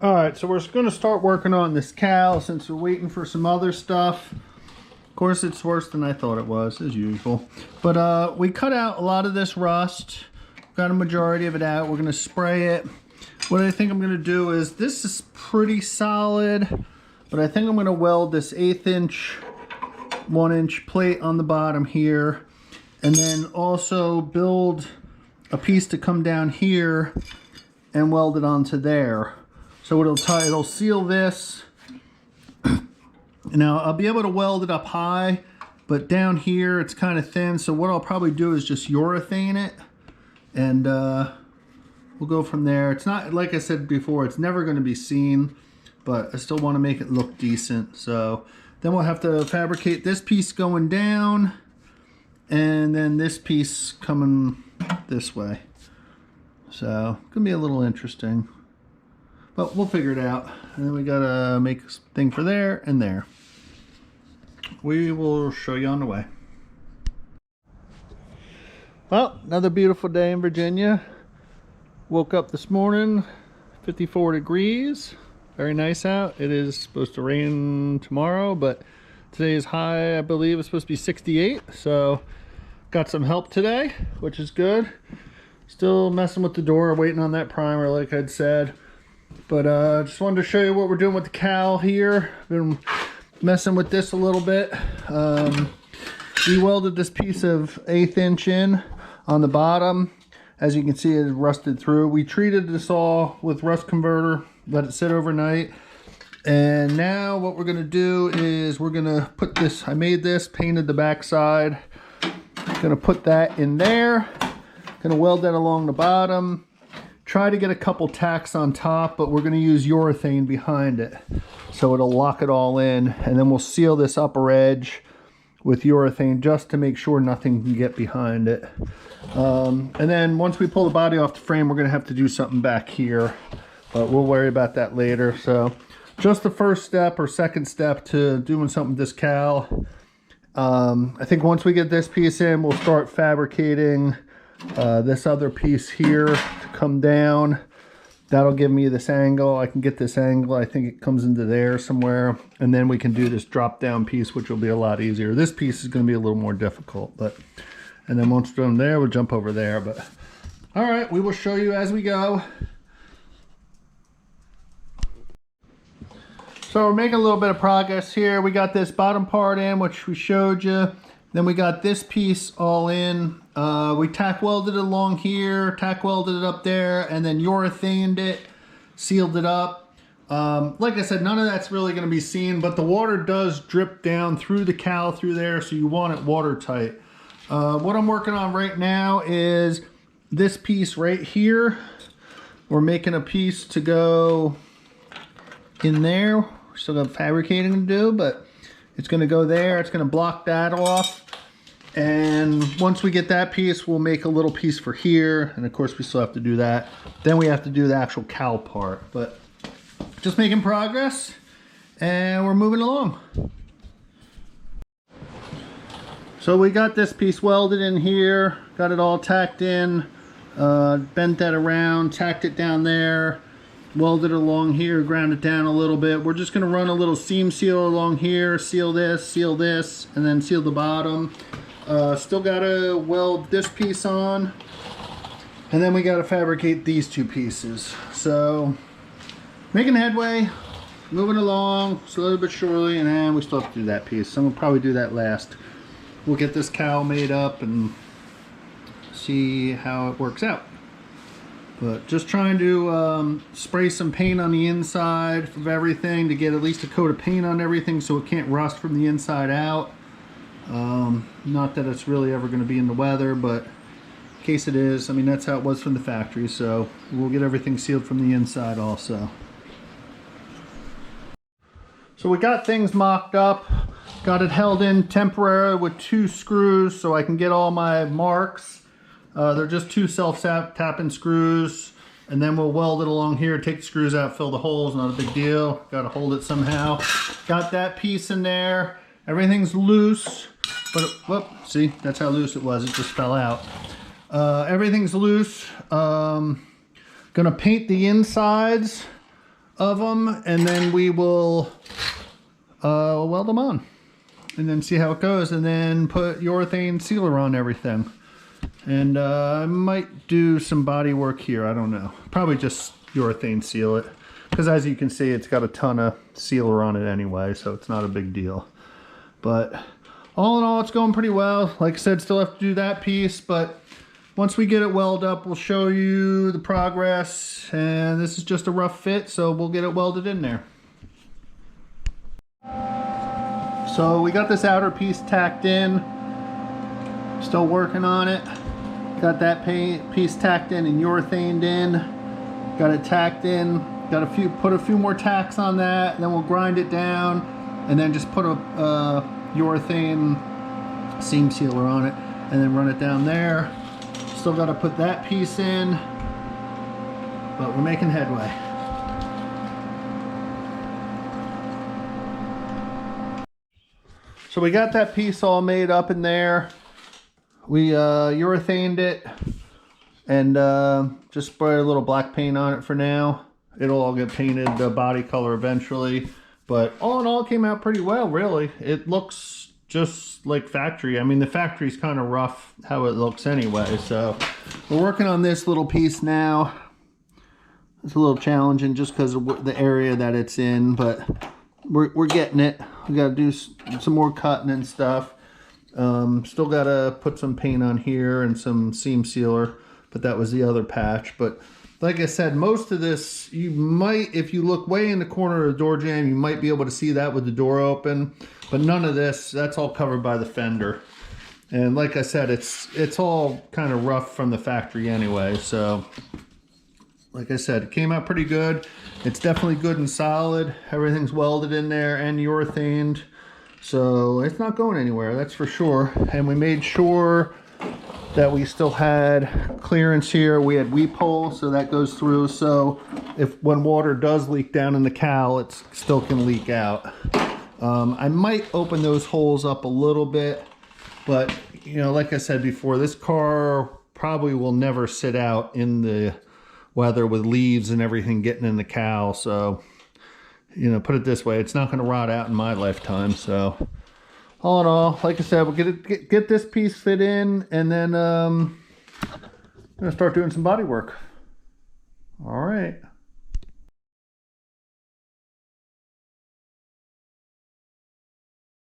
All right, so we're going to start working on this cowl since we're waiting for some other stuff. Of course, it's worse than I thought it was, as usual. But we cut out a lot of this rust. Got a majority of it out. We're going to spray it. What I think I'm going to do is, this is pretty solid, but I think I'm going to weld this 1/8 inch, 1 inch plate on the bottom here, and then also build a piece to come down here and weld it onto there. So it'll seal this. Now I'll be able to weld it up high, but down here it's kind of thin. So what I'll probably do is just urethane it, and we'll go from there. It's not, like I said before, it's never going to be seen, but I still want to make it look decent. So then we'll have to fabricate this piece going down, and then this piece coming this way. So it's gonna be a little interesting, but we'll figure it out. And then we gotta make a thing for there and there. We will show you on the way. Well, another beautiful day in Virginia. Woke up this morning, 54 degrees. Very nice out. It is supposed to rain tomorrow, but today's high, I believe, is supposed to be 68. So got some help today, which is good. Still messing with the door, waiting on that primer like I'd said. But just wanted to show you what we're doing with the cowl here. Been messing with this a little bit. We welded this piece of 1/8 inch in on the bottom. As you can see, it rusted through. We treated this all with rust converter, let it sit overnight. And now what we're gonna do is we're gonna put this, I made this, painted the back side. Gonna put that in there. Gonna weld that along the bottom. Try to get a couple tacks on top, but we're gonna use urethane behind it, so it'll lock it all in. And then we'll seal this upper edge with urethane just to make sure nothing can get behind it. And then once we pull the body off the frame, we're gonna have to do something back here, but we'll worry about that later. So just the first step or second step to doing something with this cowl. I think once we get this piece in, we'll start fabricating this other piece here to come down. That'll give me this angle. I can get this angle. I think it comes into there somewhere. And then we can do this drop down piece, which will be a lot easier. This piece is going to be a little more difficult, but, and then once we're done there, we'll jump over there. But all right, we will show you as we go. So we're making a little bit of progress here. We got this bottom part in, which we showed you. Then we got this piece all in. We tack welded it along here, tack welded it up there, and then urethaned it, sealed it up. Like I said, none of that's really going to be seen, but the water does drip down through the cowl through there, so you want it watertight. What I'm working on right now is this piece right here. We're making a piece to go in there. We're still got fabricating to do, but it's going to go there. It's going to block that off. And once we get that piece, we'll make a little piece for here. And of course, we still have to do that. Then we have to do the actual cowl part. But just making progress, and we're moving along. So we got this piece welded in here. Got it all tacked in. Bent that around, tacked it down there. Welded it along here, ground it down a little bit. We're just going to run a little seam seal along here, seal this, and then seal the bottom. Still got to weld this piece on, and then we got to fabricate these two pieces. So making headway, moving along slowly but surely, and then we still have to do that piece. So we'll probably do that last. We'll get this cowl made up and see how it works out. But just trying to spray some paint on the inside of everything to get at least a coat of paint on everything so it can't rust from the inside out. Not that it's really ever going to be in the weather, but in case it is, I mean, that's how it was from the factory. So we'll get everything sealed from the inside also. So we got things mocked up, got it held in temporarily with 2 screws so I can get all my marks. They're just 2 self-tapping screws, and then we'll weld it along here, take the screws out, fill the holes, not a big deal. Got to hold it somehow. Got that piece in there. Everything's loose, but whoop, see, that's how loose it was. It just fell out. Everything's loose. Gonna paint the insides of them, and then we will weld them on and then see how it goes, and then put urethane sealer on everything. And I might do some body work here. I don't know. Probably just urethane seal it, because as you can see, it's got a ton of sealer on it anyway, so it's not a big deal. But all in all, it's going pretty well. Like I said, still have to do that piece, but once we get it welded up, we'll show you the progress. And this is just a rough fit, so we'll get it welded in there. So we got this outer piece tacked in. Still working on it. Got that piece tacked in and urethaned in. Got it tacked in. Got put a few more tacks on that, and then we'll grind it down, and then just put a urethane seam sealer on it, and then run it down there. Still got to put that piece in, but we're making headway. So we got that piece all made up in there. We urethaned it and just sprayed a little black paint on it for now. It'll all get painted the body color eventually, but all in all, it came out pretty well, really. It looks just like factory. I mean, the factory's kind of rough how it looks anyway, so we're working on this little piece now. It's a little challenging just because of the area that it's in, but we're getting it. We got to do some more cutting and stuff. Still got to put some paint on here and some seam sealer, but that was the other patch. But like I said, most of this, you might, if you look way in the corner of the door jamb, you might be able to see that with the door open, but none of this, that's all covered by the fender. And like I said, it's all kind of rough from the factory anyway. So like I said, it came out pretty good. It's definitely good and solid. Everything's welded in there and urethaned. So it's not going anywhere, that's for sure. And we made sure that we still had clearance here. We had weep holes, so that goes through. So if when water does leak down in the cowl, it still can leak out. I might open those holes up a little bit, but you know, like I said before, this car probably will never sit out in the weather with leaves and everything getting in the cowl. So, you know, put it this way, it's not going to rot out in my lifetime. So all in all, like I said, we'll get this piece fit in, and then I'm going to start doing some body work. All right.